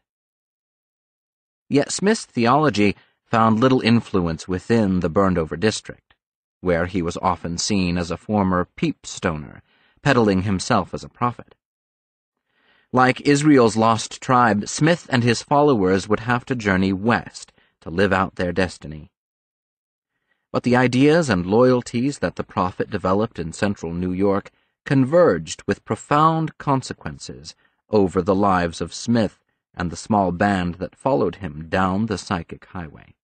Yet Smith's theology found little influence within the burned-over district, where he was often seen as a former peepstoner, peddling himself as a prophet. Like Israel's lost tribe, Smith and his followers would have to journey west to live out their destiny. But the ideas and loyalties that the prophet developed in central New York converged with profound consequences over the lives of Smith and the small band that followed him down the psychic highway.